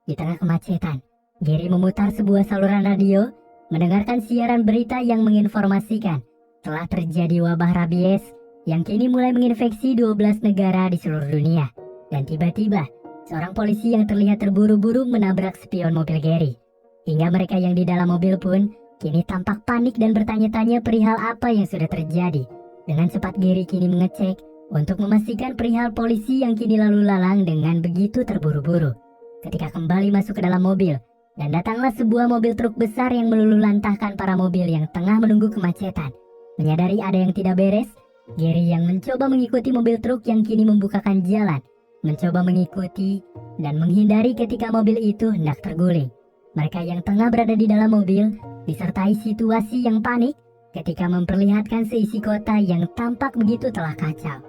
Di tengah kemacetan, Gary memutar sebuah saluran radio, mendengarkan siaran berita yang menginformasikan telah terjadi wabah rabies yang kini mulai menginfeksi 12 negara di seluruh dunia. Dan tiba-tiba, seorang polisi yang terlihat terburu-buru menabrak spion mobil Gary. Hingga mereka yang di dalam mobil pun kini tampak panik dan bertanya-tanya perihal apa yang sudah terjadi. Dengan cepat Gary kini mengecek untuk memastikan perihal polisi yang kini lalu lalang dengan begitu terburu-buru. Ketika kembali masuk ke dalam mobil, dan datanglah sebuah mobil truk besar yang meluluhlantahkan para mobil yang tengah menunggu kemacetan. Menyadari ada yang tidak beres, Gary yang mencoba mengikuti mobil truk yang kini membukakan jalan, mencoba mengikuti dan menghindari ketika mobil itu hendak terguling. Mereka yang tengah berada di dalam mobil disertai situasi yang panik ketika memperlihatkan seisi kota yang tampak begitu telah kacau.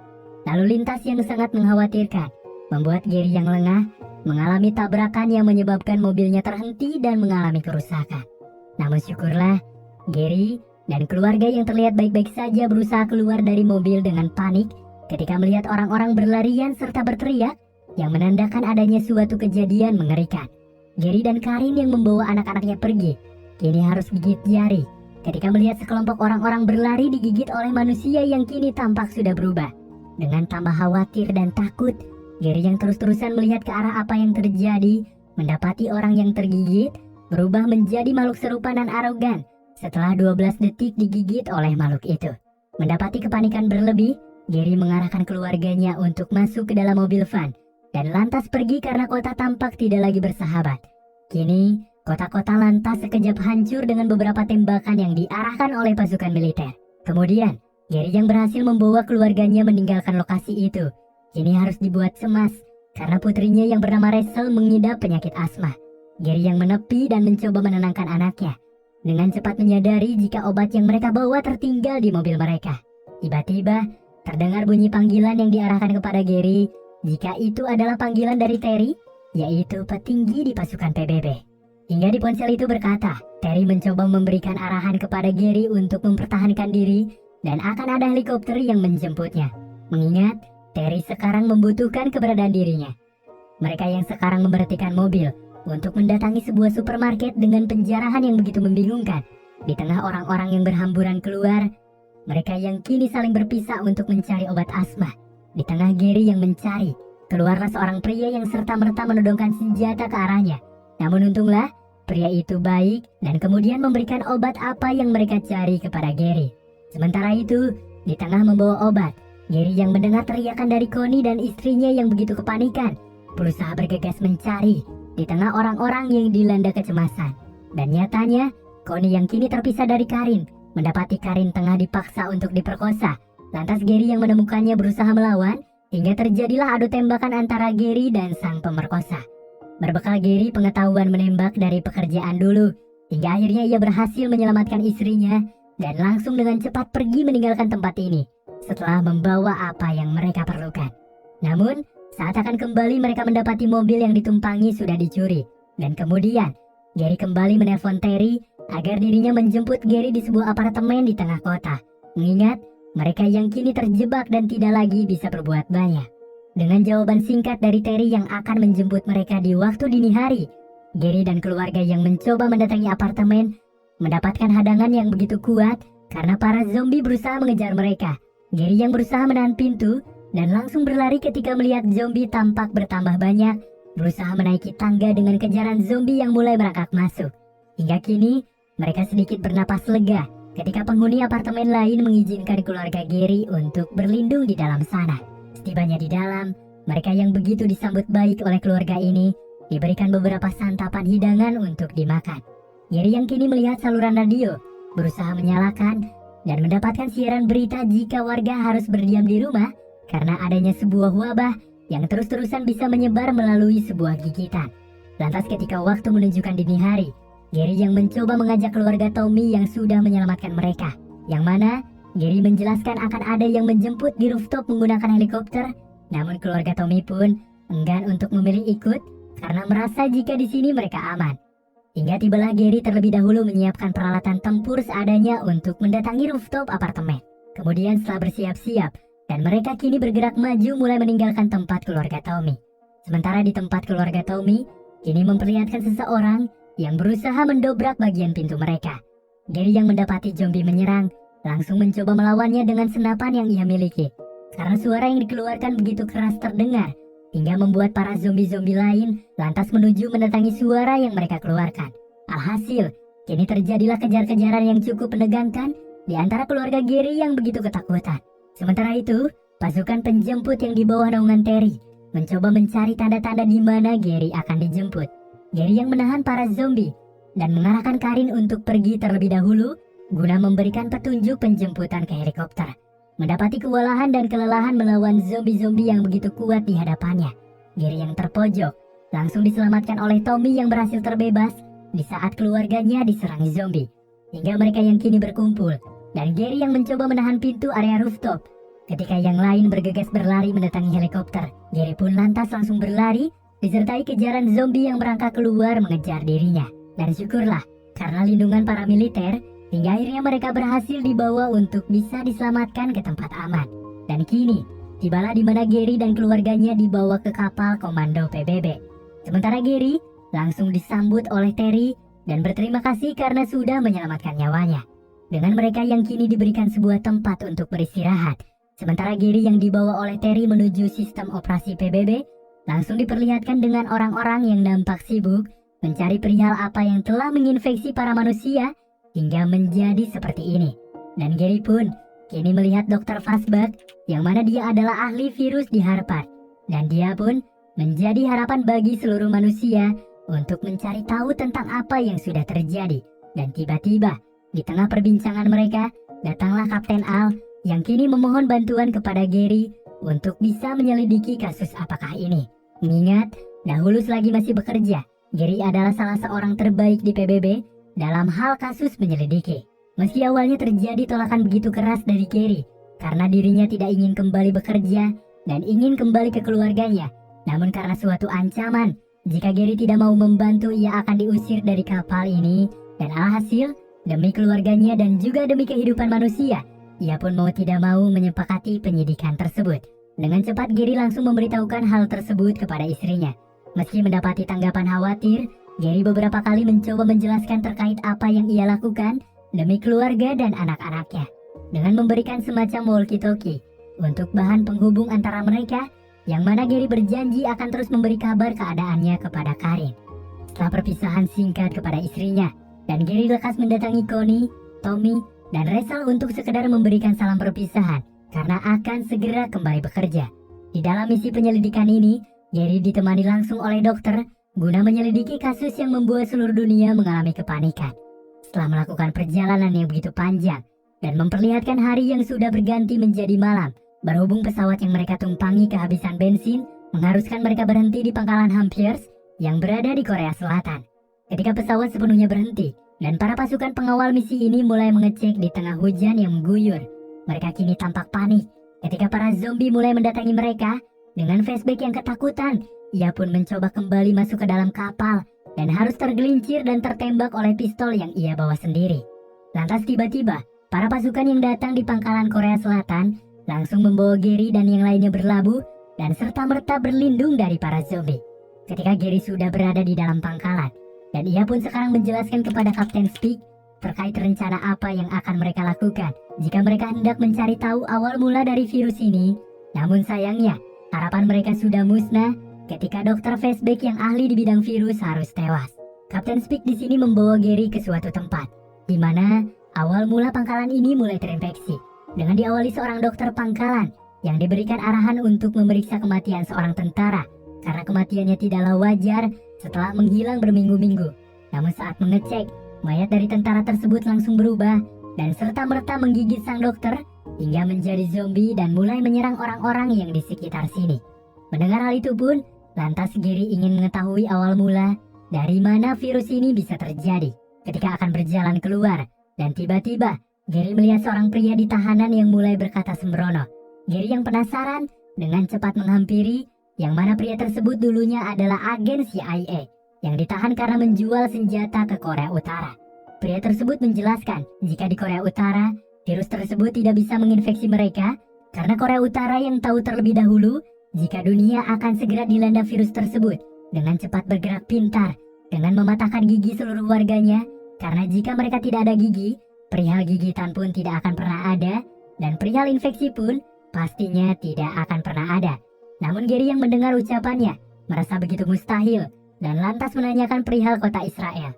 Lalu lintas yang sangat mengkhawatirkan membuat Gary yang lengah mengalami tabrakan yang menyebabkan mobilnya terhenti dan mengalami kerusakan. Namun syukurlah, Gary dan keluarga yang terlihat baik-baik saja berusaha keluar dari mobil dengan panik ketika melihat orang-orang berlarian serta berteriak yang menandakan adanya suatu kejadian mengerikan. Gary dan Karin yang membawa anak-anaknya pergi kini harus gigit jari ketika melihat sekelompok orang-orang berlari digigit oleh manusia yang kini tampak sudah berubah. Dengan tambah khawatir dan takut, Gary yang terus-terusan melihat ke arah apa yang terjadi, mendapati orang yang tergigit berubah menjadi makhluk serupa dan arogan setelah 12 detik digigit oleh makhluk itu. Mendapati kepanikan berlebih, Gary mengarahkan keluarganya untuk masuk ke dalam mobil van dan lantas pergi karena kota tampak tidak lagi bersahabat. Kini, kota-kota lantas sekejap hancur dengan beberapa tembakan yang diarahkan oleh pasukan militer. Kemudian, Gary yang berhasil membawa keluarganya meninggalkan lokasi itu kini harus dibuat cemas karena putrinya yang bernama Rachel mengidap penyakit asma. Gary yang menepi dan mencoba menenangkan anaknya dengan cepat menyadari jika obat yang mereka bawa tertinggal di mobil mereka. Tiba-tiba terdengar bunyi panggilan yang diarahkan kepada Gary jika itu adalah panggilan dari Terry, yaitu petinggi di pasukan PBB. Hingga di ponsel itu berkata, Terry mencoba memberikan arahan kepada Gary untuk mempertahankan diri dan akan ada helikopter yang menjemputnya. Mengingat Terry sekarang membutuhkan keberadaan dirinya. Mereka yang sekarang memberhentikan mobil untuk mendatangi sebuah supermarket dengan penjarahan yang begitu membingungkan. Di tengah orang-orang yang berhamburan keluar, mereka yang kini saling berpisah untuk mencari obat asma. Di tengah Gary yang mencari, keluarlah seorang pria yang serta-merta menodongkan senjata ke arahnya. Namun untunglah, pria itu baik dan kemudian memberikan obat apa yang mereka cari kepada Gary. Sementara itu, di tengah membawa obat, Gary yang mendengar teriakan dari Connie dan istrinya yang begitu kepanikan, berusaha bergegas mencari di tengah orang-orang yang dilanda kecemasan. Dan nyatanya, Connie yang kini terpisah dari Karin, mendapati Karin tengah dipaksa untuk diperkosa. Lantas Gary yang menemukannya berusaha melawan, hingga terjadilah adu tembakan antara Gary dan sang pemerkosa. Berbekal Gary pengetahuan menembak dari pekerjaan dulu, hingga akhirnya ia berhasil menyelamatkan istrinya dan langsung dengan cepat pergi meninggalkan tempat ini setelah membawa apa yang mereka perlukan. Namun, saat akan kembali mereka mendapati mobil yang ditumpangi sudah dicuri. Dan kemudian, Gary kembali menelpon Terry agar dirinya menjemput Gary di sebuah apartemen di tengah kota. Mengingat, mereka yang kini terjebak dan tidak lagi bisa berbuat banyak. Dengan jawaban singkat dari Terry yang akan menjemput mereka di waktu dini hari, Gary dan keluarga yang mencoba mendatangi apartemen mendapatkan hadangan yang begitu kuat karena para zombie berusaha mengejar mereka. Gary yang berusaha menahan pintu dan langsung berlari ketika melihat zombie tampak bertambah banyak, berusaha menaiki tangga dengan kejaran zombie yang mulai merangkak masuk. Hingga kini, mereka sedikit bernapas lega ketika penghuni apartemen lain mengizinkan keluarga Gary untuk berlindung di dalam sana. Setibanya di dalam, mereka yang begitu disambut baik oleh keluarga ini diberikan beberapa santapan hidangan untuk dimakan. Gary yang kini melihat saluran radio, berusaha menyalakan dan mendapatkan siaran berita jika warga harus berdiam di rumah karena adanya sebuah wabah yang terus-terusan bisa menyebar melalui sebuah gigitan. Lantas ketika waktu menunjukkan dini hari, Gary yang mencoba mengajak keluarga Tommy yang sudah menyelamatkan mereka, yang mana Gary menjelaskan akan ada yang menjemput di rooftop menggunakan helikopter. Namun keluarga Tommy pun enggan untuk memilih ikut karena merasa jika di sini mereka aman. Hingga tibalah Gary terlebih dahulu menyiapkan peralatan tempur seadanya untuk mendatangi rooftop apartemen. Kemudian setelah bersiap-siap, dan mereka kini bergerak maju mulai meninggalkan tempat keluarga Tommy. Sementara di tempat keluarga Tommy, kini memperlihatkan seseorang yang berusaha mendobrak bagian pintu mereka. Gary yang mendapati zombie menyerang, langsung mencoba melawannya dengan senapan yang ia miliki. Karena suara yang dikeluarkan begitu keras terdengar, hingga membuat para zombie-zombie lain lantas menuju mendatangi suara yang mereka keluarkan. Alhasil, kini terjadilah kejar-kejaran yang cukup menegangkan di antara keluarga Gary yang begitu ketakutan. Sementara itu, pasukan penjemput yang di bawah naungan Terry mencoba mencari tanda-tanda di mana Gary akan dijemput. Gary yang menahan para zombie dan mengarahkan Karin untuk pergi terlebih dahulu guna memberikan petunjuk penjemputan ke helikopter. Mendapati kewalahan dan kelelahan melawan zombie-zombie yang begitu kuat di hadapannya, Gary yang terpojok langsung diselamatkan oleh Tommy yang berhasil terbebas di saat keluarganya diserang zombie. Hingga mereka yang kini berkumpul dan Gary yang mencoba menahan pintu area rooftop. Ketika yang lain bergegas berlari mendatangi helikopter, Gary pun lantas langsung berlari disertai kejaran zombie yang merangkak keluar mengejar dirinya. Dan syukurlah, karena lindungan para militer, hingga akhirnya mereka berhasil dibawa untuk bisa diselamatkan ke tempat aman. Dan kini, tibalah di mana Gary dan keluarganya dibawa ke kapal komando PBB. Sementara Gary langsung disambut oleh Terry dan berterima kasih karena sudah menyelamatkan nyawanya. Dengan mereka yang kini diberikan sebuah tempat untuk beristirahat, sementara Gary yang dibawa oleh Terry menuju sistem operasi PBB, langsung diperlihatkan dengan orang-orang yang nampak sibuk mencari perihal apa yang telah menginfeksi para manusia hingga menjadi seperti ini. Dan Gary pun kini melihat Dr. Fazbak yang mana dia adalah ahli virus di Harvard. Dan dia pun menjadi harapan bagi seluruh manusia untuk mencari tahu tentang apa yang sudah terjadi. Dan tiba-tiba di tengah perbincangan mereka datanglah Kapten Al yang kini memohon bantuan kepada Gary untuk bisa menyelidiki kasus apakah ini. Mengingat dahulu selagi masih bekerja, Gary adalah salah seorang terbaik di PBB dalam hal kasus menyelidiki. Meski awalnya terjadi tolakan begitu keras dari Gary karena dirinya tidak ingin kembali bekerja dan ingin kembali ke keluarganya, namun karena suatu ancaman jika Gary tidak mau membantu ia akan diusir dari kapal ini. Dan alhasil, demi keluarganya dan juga demi kehidupan manusia, ia pun mau tidak mau menyepakati penyidikan tersebut. Dengan cepat Gary langsung memberitahukan hal tersebut kepada istrinya. Meski mendapati tanggapan khawatir, Gary beberapa kali mencoba menjelaskan terkait apa yang ia lakukan demi keluarga dan anak-anaknya. Dengan memberikan semacam walkie-talkie untuk bahan penghubung antara mereka, yang mana Gary berjanji akan terus memberi kabar keadaannya kepada Karin. Setelah perpisahan singkat kepada istrinya, dan Gary lekas mendatangi Connie, Tommy, dan Rachel untuk sekedar memberikan salam perpisahan karena akan segera kembali bekerja. Di dalam misi penyelidikan ini, Gary ditemani langsung oleh dokter guna menyelidiki kasus yang membuat seluruh dunia mengalami kepanikan. Setelah melakukan perjalanan yang begitu panjang dan memperlihatkan hari yang sudah berganti menjadi malam, berhubung pesawat yang mereka tumpangi kehabisan bensin mengharuskan mereka berhenti di pangkalan Hampers yang berada di Korea Selatan. Ketika pesawat sepenuhnya berhenti dan para pasukan pengawal misi ini mulai mengecek di tengah hujan yang mengguyur, mereka kini tampak panik ketika para zombie mulai mendatangi mereka. Dengan flashback yang ketakutan, ia pun mencoba kembali masuk ke dalam kapal dan harus tergelincir dan tertembak oleh pistol yang ia bawa sendiri. Lantas tiba-tiba, para pasukan yang datang di pangkalan Korea Selatan langsung membawa Gary dan yang lainnya berlabuh dan serta-merta berlindung dari para zombie. Ketika Gary sudah berada di dalam pangkalan, dan ia pun sekarang menjelaskan kepada Kapten Speak terkait rencana apa yang akan mereka lakukan jika mereka hendak mencari tahu awal mula dari virus ini. Namun sayangnya, harapan mereka sudah musnah ketika Dr. Fazbak yang ahli di bidang virus harus tewas. Kapten Speak di sini membawa Gary ke suatu tempat, di mana awal mula pangkalan ini mulai terinfeksi. Dengan diawali seorang dokter pangkalan yang diberikan arahan untuk memeriksa kematian seorang tentara, karena kematiannya tidaklah wajar setelah menghilang berminggu-minggu. Namun saat mengecek, mayat dari tentara tersebut langsung berubah dan serta-merta menggigit sang dokter hingga menjadi zombie dan mulai menyerang orang-orang yang di sekitar sini. Mendengar hal itu pun, lantas Gary ingin mengetahui awal mula dari mana virus ini bisa terjadi. Ketika akan berjalan keluar, dan tiba-tiba Gary melihat seorang pria di tahanan yang mulai berkata sembrono. Gary yang penasaran dengan cepat menghampiri, yang mana pria tersebut dulunya adalah agen CIA yang ditahan karena menjual senjata ke Korea Utara. Pria tersebut menjelaskan jika di Korea Utara, virus tersebut tidak bisa menginfeksi mereka karena Korea Utara yang tahu terlebih dahulu jika dunia akan segera dilanda virus tersebut dengan cepat bergerak pintar dengan mematahkan gigi seluruh warganya, karena jika mereka tidak ada gigi, perihal gigitan pun tidak akan pernah ada, dan perihal infeksi pun pastinya tidak akan pernah ada. Namun Gary yang mendengar ucapannya merasa begitu mustahil dan lantas menanyakan perihal kota Israel.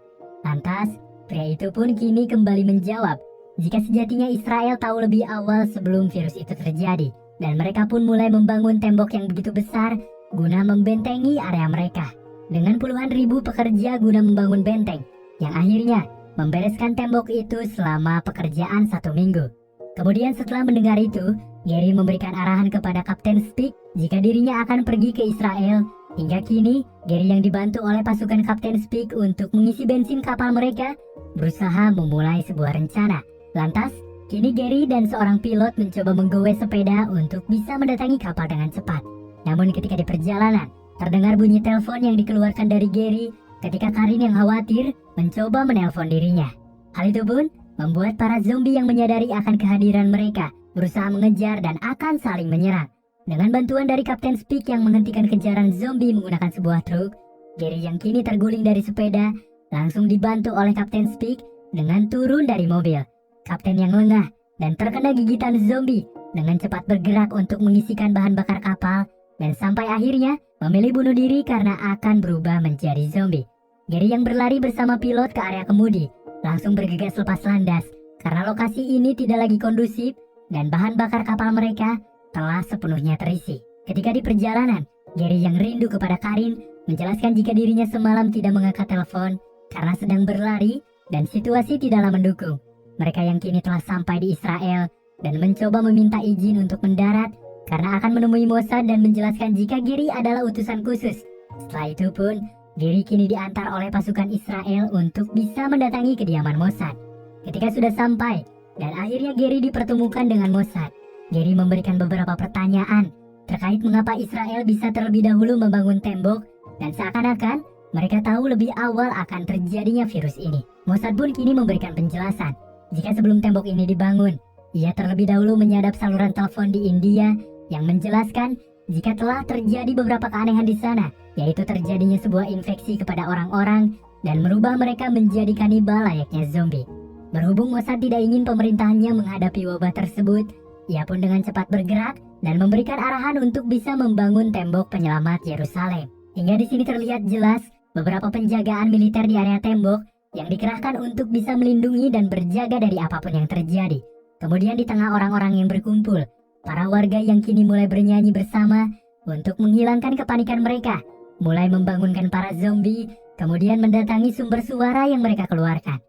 Lantas, pria itu pun kini kembali menjawab jika sejatinya Israel tahu lebih awal sebelum virus itu terjadi, dan mereka pun mulai membangun tembok yang begitu besar guna membentengi area mereka dengan puluhan ribu pekerja guna membangun benteng yang akhirnya membereskan tembok itu selama pekerjaan 1 minggu. Kemudian setelah mendengar itu, Gary memberikan arahan kepada Kapten Speak jika dirinya akan pergi ke Israel. Hingga kini, Gary yang dibantu oleh pasukan Kapten Speak untuk mengisi bensin kapal mereka berusaha memulai sebuah rencana. Lantas, kini Gary dan seorang pilot mencoba menggowes sepeda untuk bisa mendatangi kapal dengan cepat. Namun ketika di perjalanan, terdengar bunyi telepon yang dikeluarkan dari Gary ketika Karin yang khawatir mencoba menelpon dirinya. Hal itu pun membuat para zombie yang menyadari akan kehadiran mereka berusaha mengejar dan akan saling menyerang. Dengan bantuan dari Kapten Speak yang menghentikan kejaran zombie menggunakan sebuah truk, Gary yang kini terguling dari sepeda langsung dibantu oleh Kapten Speak dengan turun dari mobil. Kapten yang lengah dan terkena gigitan zombie dengan cepat bergerak untuk mengisikan bahan bakar kapal dan sampai akhirnya memilih bunuh diri karena akan berubah menjadi zombie. Gary yang berlari bersama pilot ke area kemudi langsung bergegas lepas landas karena lokasi ini tidak lagi kondusif dan bahan bakar kapal mereka telah sepenuhnya terisi. Ketika di perjalanan, Gary yang rindu kepada Karin menjelaskan jika dirinya semalam tidak mengangkat telepon karena sedang berlari dan situasi tidaklah mendukung. Mereka yang kini telah sampai di Israel dan mencoba meminta izin untuk mendarat karena akan menemui Mossad dan menjelaskan jika Gary adalah utusan khusus. Setelah itu pun, Gary kini diantar oleh pasukan Israel untuk bisa mendatangi kediaman Mossad. Ketika sudah sampai, dan akhirnya Gary dipertemukan dengan Mossad, Gary memberikan beberapa pertanyaan terkait mengapa Israel bisa terlebih dahulu membangun tembok dan seakan-akan mereka tahu lebih awal akan terjadinya virus ini. Mossad pun kini memberikan penjelasan jika sebelum tembok ini dibangun, ia terlebih dahulu menyadap saluran telepon di India yang menjelaskan jika telah terjadi beberapa keanehan di sana, yaitu terjadinya sebuah infeksi kepada orang-orang dan merubah mereka menjadi kanibal layaknya zombie. Berhubung Mossad tidak ingin pemerintahannya menghadapi wabah tersebut, ia pun dengan cepat bergerak dan memberikan arahan untuk bisa membangun tembok penyelamat Yerusalem. Hingga di sini terlihat jelas beberapa penjagaan militer di area tembok yang dikerahkan untuk bisa melindungi dan berjaga dari apapun yang terjadi. Kemudian di tengah orang-orang yang berkumpul, para warga yang kini mulai bernyanyi bersama untuk menghilangkan kepanikan mereka, mulai membangunkan para zombie, kemudian mendatangi sumber suara yang mereka keluarkan.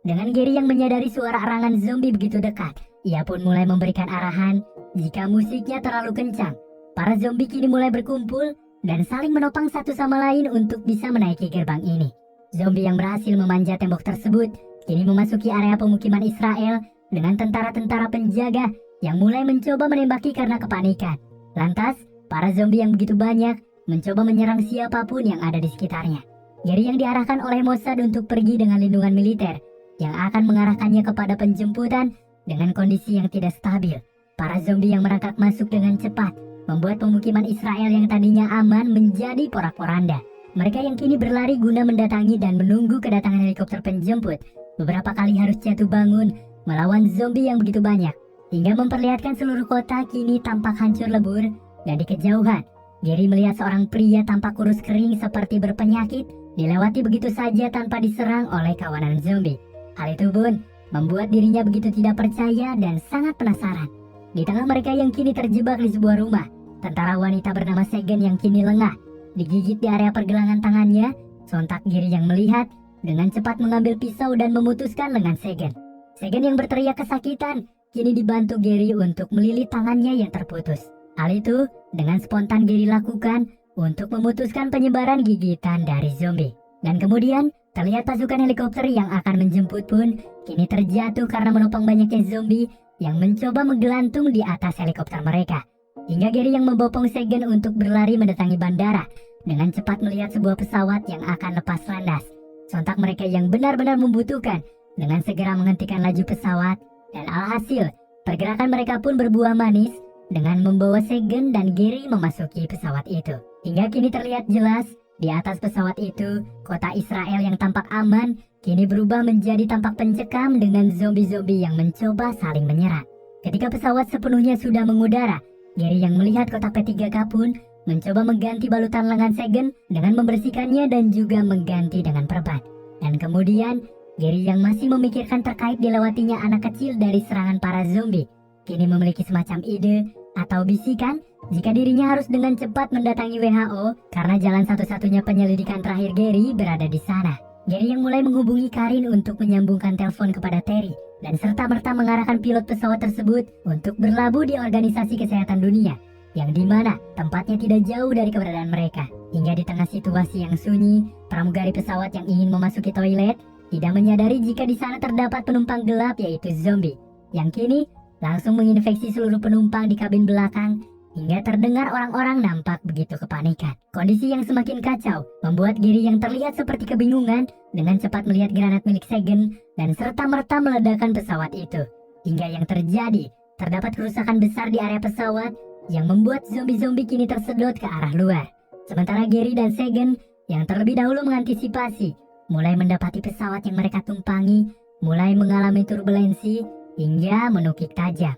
Dengan Gary yang menyadari suara arangan zombie begitu dekat, ia pun mulai memberikan arahan jika musiknya terlalu kencang. Para zombie kini mulai berkumpul dan saling menopang satu sama lain untuk bisa menaiki gerbang ini. Zombie yang berhasil memanjat tembok tersebut kini memasuki area pemukiman Israel dengan tentara-tentara penjaga yang mulai mencoba menembaki karena kepanikan. Lantas, para zombie yang begitu banyak mencoba menyerang siapapun yang ada di sekitarnya. Gary yang diarahkan oleh Mossad untuk pergi dengan lindungan militer yang akan mengarahkannya kepada penjemputan dengan kondisi yang tidak stabil. Para zombie yang merangkak masuk dengan cepat membuat pemukiman Israel yang tadinya aman menjadi porak-poranda. Mereka yang kini berlari guna mendatangi dan menunggu kedatangan helikopter penjemput beberapa kali harus jatuh bangun melawan zombie yang begitu banyak, hingga memperlihatkan seluruh kota kini tampak hancur lebur. Dan di kejauhan, Gary melihat seorang pria tampak kurus kering seperti berpenyakit dilewati begitu saja tanpa diserang oleh kawanan zombie. Hal itu pun membuat dirinya begitu tidak percaya dan sangat penasaran. Di tengah mereka yang kini terjebak di sebuah rumah, tentara wanita bernama Segen yang kini lengah digigit di area pergelangan tangannya. Sontak Gary yang melihat dengan cepat mengambil pisau dan memutuskan lengan Segen. Segen yang berteriak kesakitan kini dibantu Gary untuk melilit tangannya yang terputus. Hal itu dengan spontan Gary lakukan untuk memutuskan penyebaran gigitan dari zombie. Dan kemudian terlihat pasukan helikopter yang akan menjemput pun kini terjatuh karena menopang banyaknya zombie yang mencoba menggelantung di atas helikopter mereka. Hingga Gary yang membopong Segen untuk berlari mendatangi bandara dengan cepat melihat sebuah pesawat yang akan lepas landas. Sontak mereka yang benar-benar membutuhkan dengan segera menghentikan laju pesawat, dan alhasil pergerakan mereka pun berbuah manis dengan membawa Segen dan Gary memasuki pesawat itu. Hingga kini terlihat jelas Di atas pesawat itu, kota Israel yang tampak aman kini berubah menjadi tampak pencekam dengan zombie-zombie yang mencoba saling menyerang. Ketika pesawat sepenuhnya sudah mengudara, Gary yang melihat kotak P3K pun mencoba mengganti balutan lengan Segen dengan membersihkannya dan juga mengganti dengan perban. Dan kemudian, Gary yang masih memikirkan terkait dilewatinya anak kecil dari serangan para zombie, kini memiliki semacam ide atau bisikan jika dirinya harus dengan cepat mendatangi WHO karena jalan satu-satunya penyelidikan terakhir Gary berada di sana. Gary yang mulai menghubungi Karin untuk menyambungkan telepon kepada Terry dan serta-merta mengarahkan pilot pesawat tersebut untuk berlabuh di Organisasi Kesehatan Dunia, yang dimana tempatnya tidak jauh dari keberadaan mereka. Hingga di tengah situasi yang sunyi, pramugari pesawat yang ingin memasuki toilet tidak menyadari jika di sana terdapat penumpang gelap yaitu zombie, yang kini langsung menginfeksi seluruh penumpang di kabin belakang hingga terdengar orang-orang nampak begitu kepanikan. Kondisi yang semakin kacau membuat Gary yang terlihat seperti kebingungan dengan cepat melihat granat milik Segen dan serta-merta meledakkan pesawat itu. Hingga yang terjadi, terdapat kerusakan besar di area pesawat yang membuat zombie-zombie kini tersedot ke arah luar. Sementara Gary dan Segen yang terlebih dahulu mengantisipasi mulai mendapati pesawat yang mereka tumpangi mulai mengalami turbulensi hingga menukik tajam.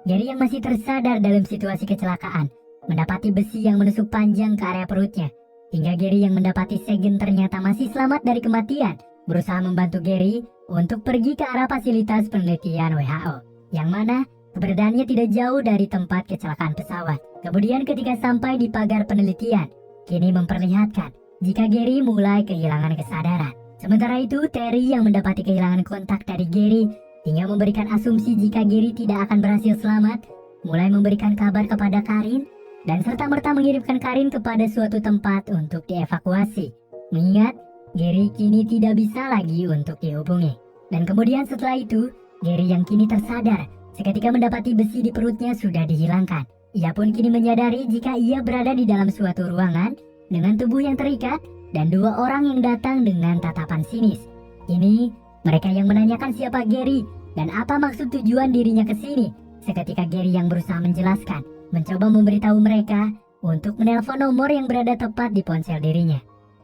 Gary yang masih tersadar dalam situasi kecelakaan mendapati besi yang menusuk panjang ke area perutnya, hingga Gary yang mendapati Segen ternyata masih selamat dari kematian berusaha membantu Gary untuk pergi ke arah fasilitas penelitian WHO, yang mana keberadaannya tidak jauh dari tempat kecelakaan pesawat. Kemudian ketika sampai di pagar penelitian, kini memperlihatkan jika Gary mulai kehilangan kesadaran. Sementara itu, Terry yang mendapati kehilangan kontak dari Gary hingga memberikan asumsi jika Gary tidak akan berhasil selamat, mulai memberikan kabar kepada Karin dan serta-merta mengirimkan Karin kepada suatu tempat untuk dievakuasi. Mengingat Gary kini tidak bisa lagi untuk dihubungi. Dan kemudian setelah itu, Gary yang kini tersadar seketika mendapati besi di perutnya sudah dihilangkan. Ia pun kini menyadari jika ia berada di dalam suatu ruangan dengan tubuh yang terikat dan dua orang yang datang dengan tatapan sinis. Ini mereka yang menanyakan siapa Gary dan apa maksud tujuan dirinya ke sini. Seketika Gary yang berusaha menjelaskan, mencoba memberitahu mereka untuk menelpon nomor yang berada tepat di ponsel dirinya.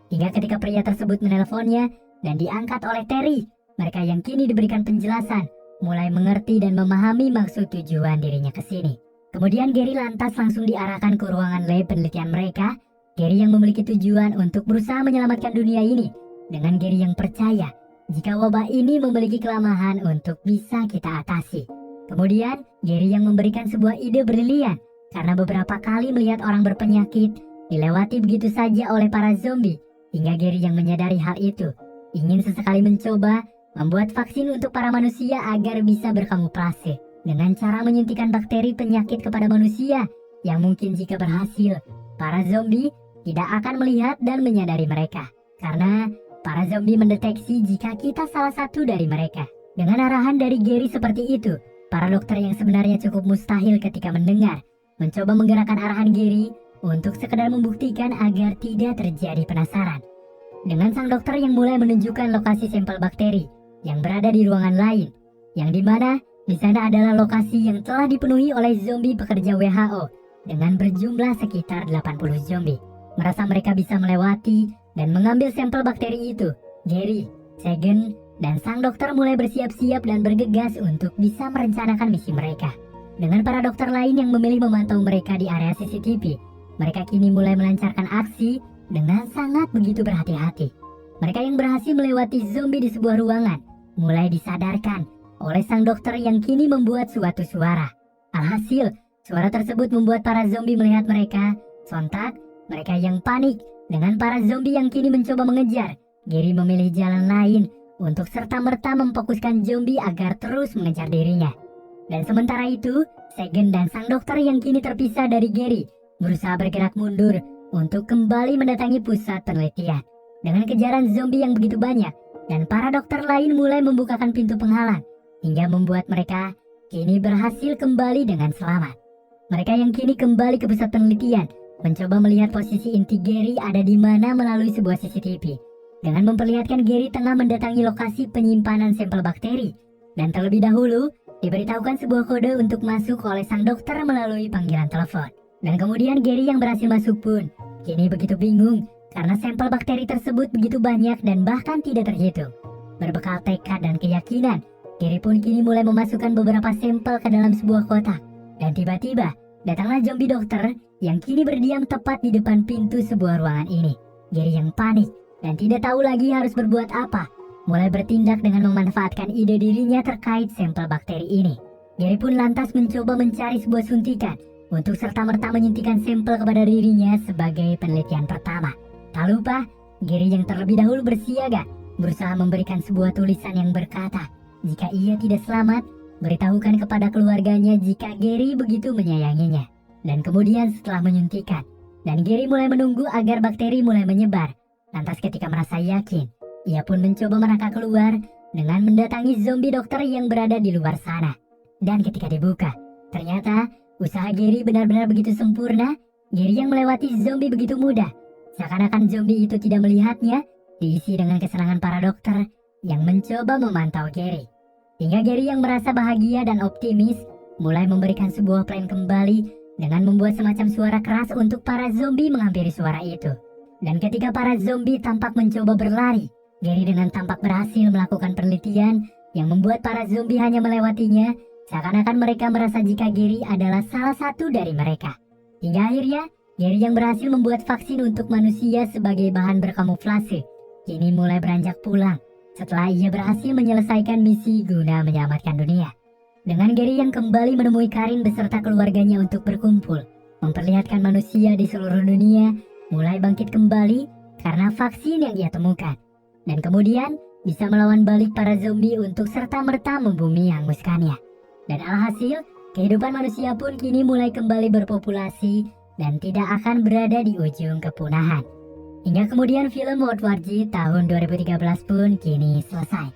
Hingga ketika pria tersebut menelponnya dan diangkat oleh Terry, mereka yang kini diberikan penjelasan mulai mengerti dan memahami maksud tujuan dirinya ke sini. Kemudian Gary lantas langsung diarahkan ke ruangan lab penelitian mereka. Gary yang memiliki tujuan untuk berusaha menyelamatkan dunia ini, dengan Gary yang percaya jika wabah ini memiliki kelemahan untuk bisa kita atasi. Kemudian, Gary yang memberikan sebuah ide brilian karena beberapa kali melihat orang berpenyakit dilewati begitu saja oleh para zombie, hingga Gary yang menyadari hal itu, ingin sesekali mencoba membuat vaksin untuk para manusia agar bisa berkamuflase dengan cara menyuntikkan bakteri penyakit kepada manusia yang mungkin jika berhasil, para zombie tidak akan melihat dan menyadari mereka, karena para zombie mendeteksi jika kita salah satu dari mereka. Dengan arahan dari Gary seperti itu, para dokter yang sebenarnya cukup mustahil ketika mendengar, mencoba menggerakkan arahan Gary untuk sekedar membuktikan agar tidak terjadi penasaran. Dengan sang dokter yang mulai menunjukkan lokasi sampel bakteri yang berada di ruangan lain, yang dimana di sana adalah lokasi yang telah dipenuhi oleh zombie pekerja WHO dengan berjumlah sekitar 80 zombie. Merasa mereka bisa melewati dan mengambil sampel bakteri itu, Gary, Segen, dan sang dokter mulai bersiap-siap dan bergegas untuk bisa merencanakan misi mereka. Dengan para dokter lain yang memilih memantau mereka di area CCTV, mereka kini mulai melancarkan aksi dengan sangat begitu berhati-hati. Mereka yang berhasil melewati zombie di sebuah ruangan mulai disadarkan oleh sang dokter yang kini membuat suatu suara. Alhasil, suara tersebut membuat para zombie melihat mereka. Sontak, mereka yang panik dengan para zombie yang kini mencoba mengejar. Gary memilih jalan lain untuk serta-merta memfokuskan zombie agar terus mengejar dirinya. Dan sementara itu, Segen dan sang dokter yang kini terpisah dari Gary berusaha bergerak mundur untuk kembali mendatangi pusat penelitian. Dengan kejaran zombie yang begitu banyak, dan para dokter lain mulai membukakan pintu penghalang, hingga membuat mereka kini berhasil kembali dengan selamat. Mereka yang kini kembali ke pusat penelitian mencoba melihat posisi inti Gary ada di mana melalui sebuah CCTV, dengan memperlihatkan Gary tengah mendatangi lokasi penyimpanan sampel bakteri, dan terlebih dahulu diberitahukan sebuah kode untuk masuk oleh sang dokter melalui panggilan telepon. Dan kemudian Gary yang berhasil masuk pun kini begitu bingung karena sampel bakteri tersebut begitu banyak dan bahkan tidak terhitung. Berbekal tekad dan keyakinan, Gary pun kini mulai memasukkan beberapa sampel ke dalam sebuah kotak. Dan tiba-tiba, datanglah zombie dokter yang kini berdiam tepat di depan pintu sebuah ruangan ini. Gary yang panik dan tidak tahu lagi harus berbuat apa, mulai bertindak dengan memanfaatkan ide dirinya terkait sampel bakteri ini. Gary pun lantas mencoba mencari sebuah suntikan untuk serta-merta menyuntikkan sampel kepada dirinya sebagai penelitian pertama. Tak lupa, Gary yang terlebih dahulu bersiaga, berusaha memberikan sebuah tulisan yang berkata, jika ia tidak selamat, beritahukan kepada keluarganya jika Gary begitu menyayanginya. Dan kemudian setelah menyuntikkan, dan Gary mulai menunggu agar bakteri mulai menyebar. Lantas ketika merasa yakin, ia pun mencoba merangkak keluar dengan mendatangi zombie dokter yang berada di luar sana. Dan ketika dibuka, ternyata usaha Gary benar-benar begitu sempurna. Gary yang melewati zombie begitu mudah. Seakan-akan zombie itu tidak melihatnya, diisi dengan kesenangan para dokter yang mencoba memantau Gary. Hingga Gary yang merasa bahagia dan optimis, mulai memberikan sebuah plan kembali dengan membuat semacam suara keras untuk para zombie menghampiri suara itu. Dan ketika para zombie tampak mencoba berlari, Gary dengan tampak berhasil melakukan penelitian yang membuat para zombie hanya melewatinya, seakan-akan mereka merasa jika Gary adalah salah satu dari mereka. Hingga akhirnya, Gary yang berhasil membuat vaksin untuk manusia sebagai bahan berkamuflase, kini mulai beranjak pulang setelah ia berhasil menyelesaikan misi guna menyelamatkan dunia. Dengan Gary yang kembali menemui Karin beserta keluarganya untuk berkumpul, memperlihatkan manusia di seluruh dunia mulai bangkit kembali karena vaksin yang ia temukan. Dan kemudian bisa melawan balik para zombie untuk serta-merta membumi hanguskannya. Dan alhasil, kehidupan manusia pun kini mulai kembali berpopulasi dan tidak akan berada di ujung kepunahan. Hingga kemudian film World War Z tahun 2013 pun kini selesai.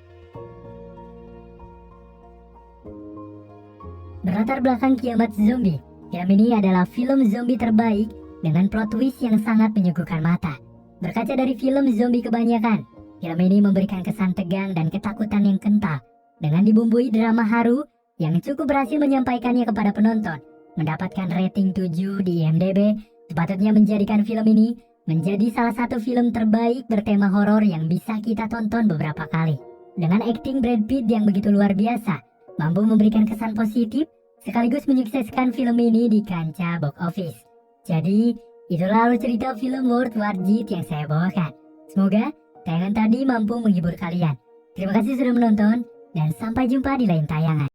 Berlatar belakang kiamat zombie, film ini adalah film zombie terbaik dengan plot twist yang sangat menyuguhkan mata. Berkaca dari film zombie kebanyakan, film ini memberikan kesan tegang dan ketakutan yang kental dengan dibumbui drama haru yang cukup berhasil menyampaikannya kepada penonton. Mendapatkan rating 7 di IMDb, sepatutnya menjadikan film ini menjadi salah satu film terbaik bertema horor yang bisa kita tonton beberapa kali. Dengan akting Brad Pitt yang begitu luar biasa, mampu memberikan kesan positif sekaligus menyukseskan film ini di kancah box office. Jadi, itulah alur cerita film World War Z yang saya bawakan. Semoga tayangan tadi mampu menghibur kalian. Terima kasih sudah menonton, dan sampai jumpa di lain tayangan.